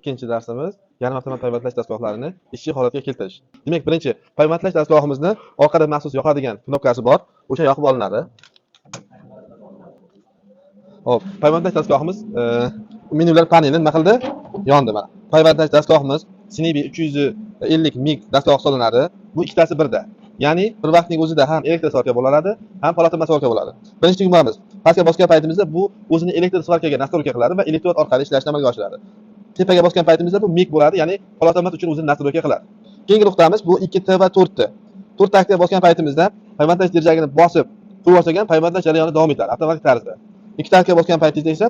ikkinchi darsimiz yarim avtomat payvandlash dastgohlarini ishchi holatga keltirish. Demak, birinchi payvandlash dastgohimizni orqada maxsus yoqadigan knopkasi bor. O'sha yoqib olinadi. Hop, payvandlash dastgohimiz menyular paneli nima qildi? Yondi mana. Payvandlash dastgohimiz Sinibi 350 mig dastgoh hisoblanadi. Bu ikkitasi birda. Ya'ni bir vaqtning o'zida ham elektr svarka bo'ladi, ham polotamma svarka bo'ladi. Birinchi tugmamiz pastga bosgan paytimizda bu o'zini elektr svarkaga nastroyka qiladi va elektrod orqali ishlashni amalga oshiradi. Tepaga bosgan paytimizda bu mig bo'ladi, ya'ni polotamma uchun o'zini nastroyka qiladi. Keyingi nuqtamiz bu 2T va 4T. 4 taktga bosgan paytimizda payvandlash dirjagini bosib, qo'yib olsangiz payvandlash jarayoni davom etadi avtomatik tarzda. 2 taktga bosgan paytingizda esa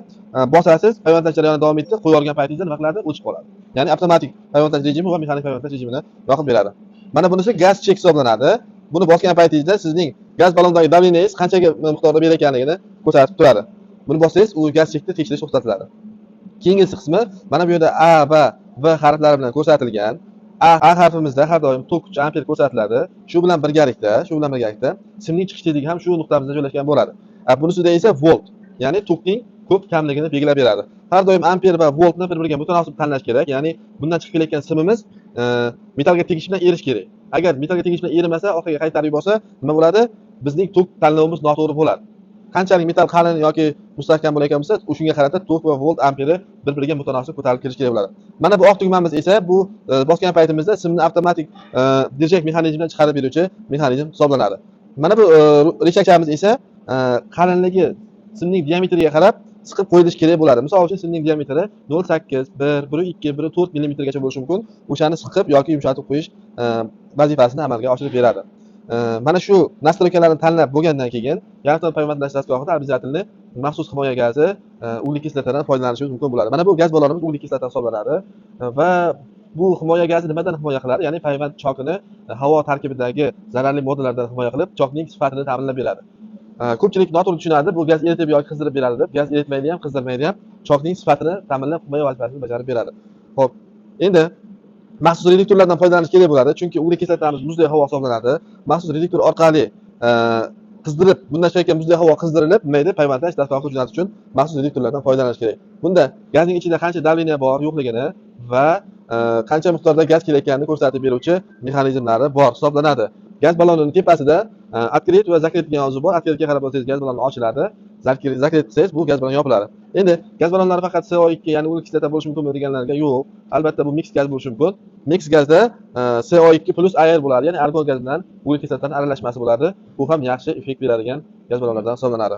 bosasiz, payvandlash jarayoni davom etadi, qo'yib olgan paytingizda nima qiladi? O'chib qoladi. Ya'ni avtomatik payvandlash rejimi va mexanik payvandlash rejimini yoqib beradi. Mana bunisi gaz chek hisoblanadi. Buni bosgan paytingizda sizning gaz ballonidagi davleniyingiz qanchaga miqdorda berayotganligini ko'rsatib turadi. Buni bossangiz, u gaz chekni tekshirish to'xtatiladi. Keyingi qismi mana bu yerda A va V harflari bilan ko'rsatilgan. A harfimizda har doim tok kuchi amper ko'rsatiladi. Shu bilan birgalikda simning chiqish tezligi ham shu nuqtamizda joylashgan bo'ladi. Bunisida esa volt, ya'ni tokning ko'p kamligini belgilab beradi. Har doim amper va voltni bir-biriga mutanosib tanlash kerak. Ya'ni bundan chiqib kelayotgan simimiz metallga tegish bilan erish kerak. Agar metallga tegish bilan erimasa, orqaga qaytarib yuborsa, nima bo'ladi? Bizning tok tanlovimiz noto'g'ri bo'ladi. Qanchalik metall qalin yoki mustahkam bo'layotgan bo'lsa, shunga qarata tok va volt amperi bir-biriga mutanosib ko'tarilib kelish kerak bo'ladi. Mana bu oq tugmamiz esa bu bosgan paytimizda simni avtomatik dirjak mexanizmidan chiqarib beruvchi mexanizm hisoblanadi. Mana bu rechakchamiz esa qalinligi simning diametriga qarab siqib qo'yilishi kerak bo'ladi. Misol uchun simning diametri 0.8, 1, 1.2, 1.4 mm gacha bo'lishi mumkin. O'shani siqib yoki yumshatib qo'yish vazifasini amalga oshirib beradi. Mana shu nastroykalarni tanlab bo'lgandan keyin yarim payvandlash dastgohida обязательно maxsus himoya gazi uglekislatadan foydalanishingiz mumkin bo'ladi. Mana bu gaz ballonimiz uglekislata hisoblanadi va bu himoya gazi nimadan himoya qiladi? Ya'ni payvand chokini havo tarkibidagi zararli moddalardan himoya qilib, chokning sifatini ta'minlab beradi. Ko'pchilik noto'g'ri tushunadi, bu gaz eritib yoki qizdirib beradi deb. Gaz eritmaydi ham, qizdirmaydi ham, chokning sifatini ta'minlab himoya vazifasini bajarib beradi. Xo'p, endi maxsus reduktorlardan foydalanish kerak bo'ladi, chunki uglekislotamiz muzday havo hisoblanadi. Maxsus reduktor orqali qizdirib, bundan chiqayotgan muzday havo qizdirilib, mayda payvandlash dastgohiga jo'natish uchun maxsus reduktorlardan foydalanish kerak. Bunda gazning ichida qancha davleniya bor, yo'qligini va qancha miqdorda gaz kelayotganini ko'rsatib beruvchi mexanizmlari bor hisoblanadi. Gaz ballonining tepasida открыть va закрыть degan yozuv bor. Открытga qarab o'tsangiz gaz balloni ochiladi. Закрыть qilsangiz bu gaz ballon yopiladi. Endi gaz ballonlari faqat CO2 ya'ni uglekislota bo'lishi mumkinmi deganlarga yo'q. Albatta bu mix gaz bo'lishi mumkin. Mix gazda CO2 plus air bo'ladi, ya'ni argon gaz bilan uglekislotani aralashmasi bo'ladi. Bu ham yaxshi effekt beradigan gaz ballonlardan hisoblanadi.